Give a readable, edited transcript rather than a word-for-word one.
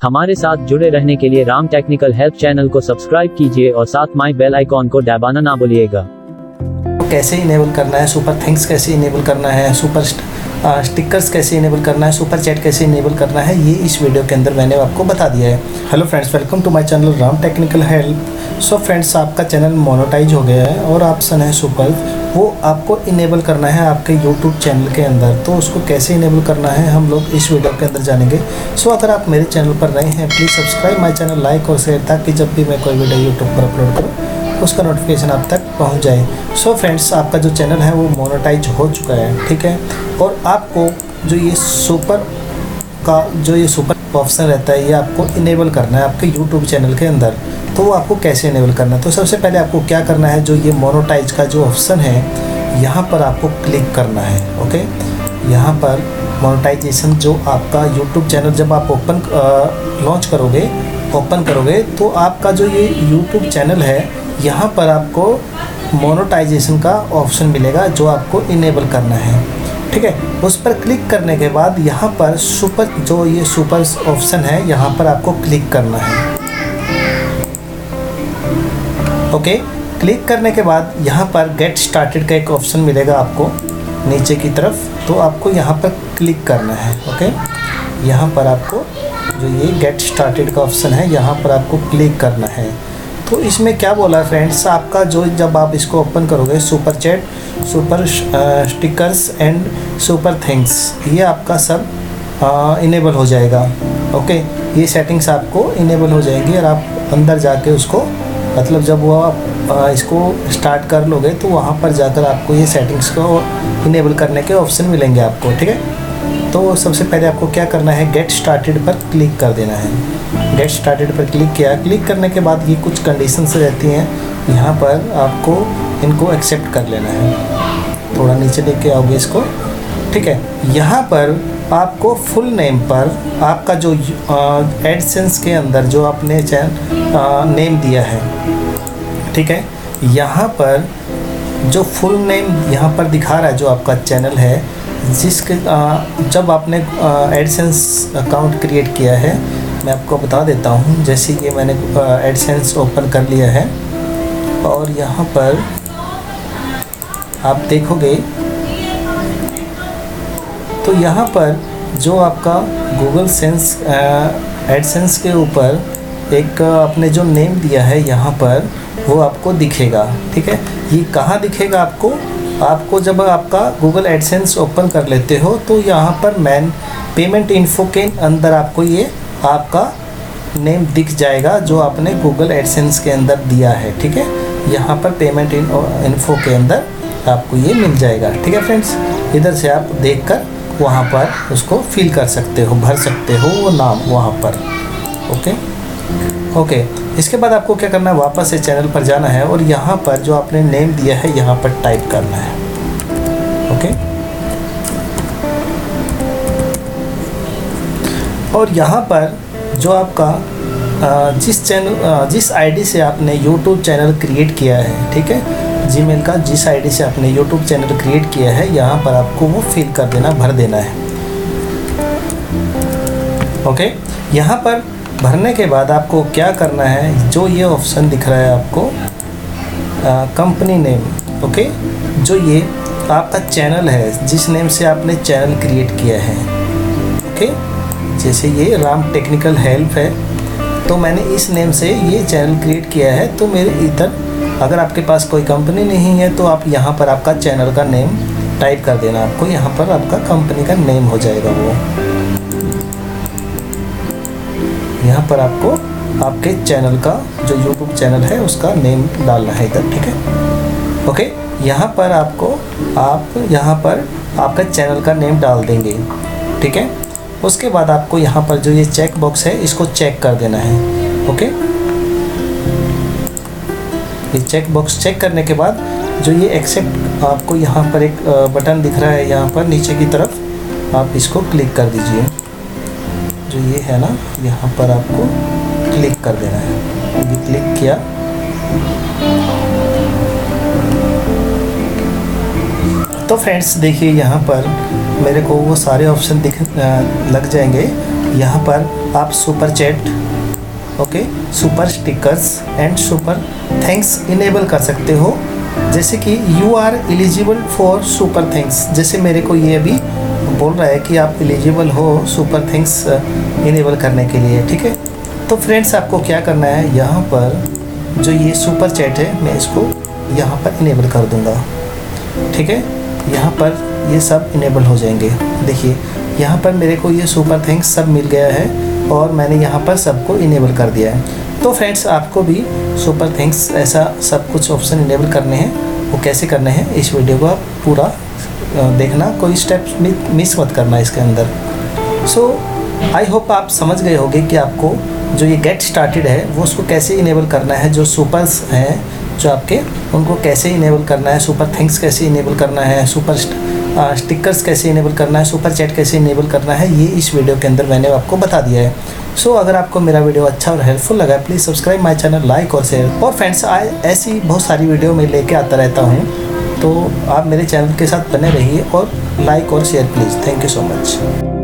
हमारे साथ जुड़े रहने के लिए राम टेक्निकल हेल्प चैनल को सब्सक्राइब कीजिए और साथ माई बेल आइकॉन को दबाना ना भूलिएगा। कैसे इनेबल करना है, सुपर थिंग्स कैसे इनेबल करना है, सुपर स्टिकर्स कैसे इनेबल करना है, सुपर चैट कैसे इनेबल करना है, ये इस वीडियो के अंदर मैंने आपको बता दिया है। Hello friends, welcome to my channel Ram technical help. So friends, आपका चैनल मोनेटाइज हो गया है और ऑप्शन है सुपर, वो आपको इनेबल करना है आपके यूट्यूब चैनल के अंदर। तो उसको कैसे इनेबल करना है हम लोग इस वीडियो के अंदर जानेंगे। सो अगर आप मेरे चैनल पर नए हैं, please subscribe my channel, like और शेयर, ताकि जब भी मैं कोई वीडियो यूट्यूब पर अपलोड करूँ उसका नोटिफिकेशन आप तक पहुंच जाए। सो फ्रेंड्स, आपका जो चैनल है वो मोनेटाइज हो चुका है, ठीक है। और आपको जो ये सुपर ऑप्शन रहता है, ये आपको इनेबल करना है आपके यूट्यूब चैनल के अंदर। तो वो आपको कैसे इनेबल करना है, तो सबसे पहले आपको क्या करना है, जो ये मोनेटाइज का जो ऑप्शन है यहाँ पर आपको क्लिक करना है। ओके, यहाँ पर मोनेटाइजेशन जो आपका यूट्यूब चैनल जब आप ओपन करोगे तो आपका जो ये यूट्यूब चैनल है यहाँ पर आपको मोनेटाइजेशन का ऑप्शन मिलेगा जो आपको इनेबल करना है, ठीक है। उस पर क्लिक करने के बाद यहाँ पर सुपर ऑप्शन है, यहाँ पर आपको क्लिक करना है। ओके, क्लिक करने के बाद यहाँ पर गेट स्टार्टेड का एक ऑप्शन मिलेगा आपको नीचे की तरफ, तो आपको यहाँ पर क्लिक करना है। ओके, यहाँ पर आपको जो ये गेट स्टार्टेड का ऑप्शन है यहाँ पर आपको क्लिक करना है। तो इसमें क्या बोला है फ्रेंड्स, आपका जो जब आप इसको ओपन करोगे, super chat, super stickers and super things, ये आपका सब इनेबल हो जाएगा। ओके, ये सेटिंग्स आपको इनेबल हो जाएंगी और आप अंदर जाके उसको मतलब जब वो आप इसको स्टार्ट कर लोगे तो वहाँ पर जाकर आपको ये सेटिंग्स को इनेबल करने के ऑप्शन मिलेंगे आपको, ठीक है। तो सबसे पहले आपको क्या करना है, गेट स्टार्टेड पर क्लिक कर देना है। गेट स्टार्टेड पर क्लिक किया, क्लिक करने के बाद ये कुछ कंडीशंस रहती हैं, यहाँ पर आपको इनको एक्सेप्ट कर लेना है। थोड़ा नीचे लेके आओगे इसको, ठीक है। यहाँ पर आपको फुल नेम पर आपका जो एडसेंस के अंदर जो आपने नेम दिया है, ठीक है, यहाँ पर जो फुल नेम यहाँ पर दिखा रहा है जो आपका चैनल है, जिसके जब आपने एडसेंस अकाउंट क्रिएट किया है, मैं आपको बता देता हूँ। जैसे ये मैंने एडसेंस ओपन कर लिया है और यहाँ पर आप देखोगे तो यहाँ पर जो आपका गूगल सेंस एडसेंस के ऊपर एक आपने जो नेम दिया है यहाँ पर वो आपको दिखेगा, ठीक है। ये कहाँ दिखेगा आपको जब आपका गूगल एडसेंस ओपन कर लेते हो तो यहाँ पर पेमेंट इन्फो के अंदर आपको ये आपका नेम दिख जाएगा जो आपने गूगल एडसेंस के अंदर दिया है, ठीक है। यहाँ पर पेमेंट इन्फो के अंदर आपको ये मिल जाएगा, ठीक है फ्रेंड्स। इधर से आप देखकर वहाँ पर उसको फिल कर सकते हो, भर सकते हो वो नाम वहाँ पर। ओके, इसके बाद आपको क्या करना है, वापस से चैनल पर जाना है और यहाँ पर जो आपने नेम दिया है यहाँ पर टाइप करना है। ओके, और यहाँ पर जो आपका जिस आईडी से आपने यूट्यूब चैनल क्रिएट किया है, ठीक है, जीमेल का जिस आईडी से आपने यूट्यूब चैनल क्रिएट किया है यहाँ पर आपको वो फिल कर देना, भर देना है। ओके, यहाँ पर भरने के बाद आपको क्या करना है, जो ये ऑप्शन दिख रहा है आपको कंपनी नेम, ओके, जो ये आपका चैनल है जिस नेम से आपने चैनल क्रिएट किया है, ओके, जैसे ये राम टेक्निकल हेल्प है तो मैंने इस नेम से ये चैनल क्रिएट किया है। तो मेरे इधर अगर आपके पास कोई कंपनी नहीं है तो आप यहाँ पर आपका चैनल का नेम टाइप कर देना, आपको यहाँ पर आपका कंपनी का नेम हो जाएगा वो। यहाँ पर आपको आपके चैनल का जो YouTube चैनल है उसका नेम डालना है इधर, ठीक है। ओके, यहाँ पर यहाँ पर आपका चैनल का नेम डाल देंगे, ठीक है। उसके बाद आपको यहाँ पर जो ये चेक बॉक्स है इसको चेक कर देना है। ओके, ये चेक बॉक्स चेक करने के बाद जो ये एक्सेप्ट आपको यहाँ पर एक बटन दिख रहा है यहाँ पर नीचे की तरफ, आप इसको क्लिक कर दीजिए। जो ये है ना, यहाँ पर आपको क्लिक कर देना है। ये क्लिक किया, तो फ्रेंड्स देखिए यहाँ पर मेरे को वो सारे ऑप्शन लग जाएंगे। यहाँ पर आप super chat, okay, super stickers and super thanks enable कर सकते हो। जैसे कि you are eligible for super thanks, जैसे मेरे को ये अभी बोल रहा है कि आप एलिजिबल हो सुपर थैंक्स इनेबल करने के लिए, ठीक है। तो फ्रेंड्स आपको क्या करना है, यहाँ पर जो ये सुपर चैट है मैं इसको यहाँ पर इनेबल कर दूँगा, ठीक है। यहाँ पर ये सब इनेबल हो जाएंगे। देखिए यहाँ पर मेरे को ये सुपर थैंक्स सब मिल गया है और मैंने यहाँ पर सबको इनेबल कर दिया है। तो फ्रेंड्स आपको भी सुपर थैंक्स ऐसा सब कुछ ऑप्शन इनेबल करने हैं, वो कैसे करने हैं इस वीडियो को आप पूरा देखना, कोई स्टेप्स मिस मत करना इसके अंदर। सो आई होप आप समझ गए होंगे कि आपको जो ये गेट स्टार्टेड है वो उसको कैसे इनेबल करना है, जो सुपर्स हैं जो आपके उनको कैसे इनेबल करना है, सुपर थैंक्स कैसे इनेबल करना है, सुपर स्टिकर्स कैसे इनेबल करना है, सुपर चैट कैसे इनेबल करना है, ये इस वीडियो के अंदर मैंने आपको बता दिया है। सो अगर आपको मेरा वीडियो अच्छा और हेल्पफुल लगा please subscribe my channel, like और शेयर। और फ्रेंड्स ऐसी बहुत सारी वीडियो मैं लेके आता रहता हूँ, तो आप मेरे चैनल के साथ बने रहिए और लाइक और share please. Thank you so much.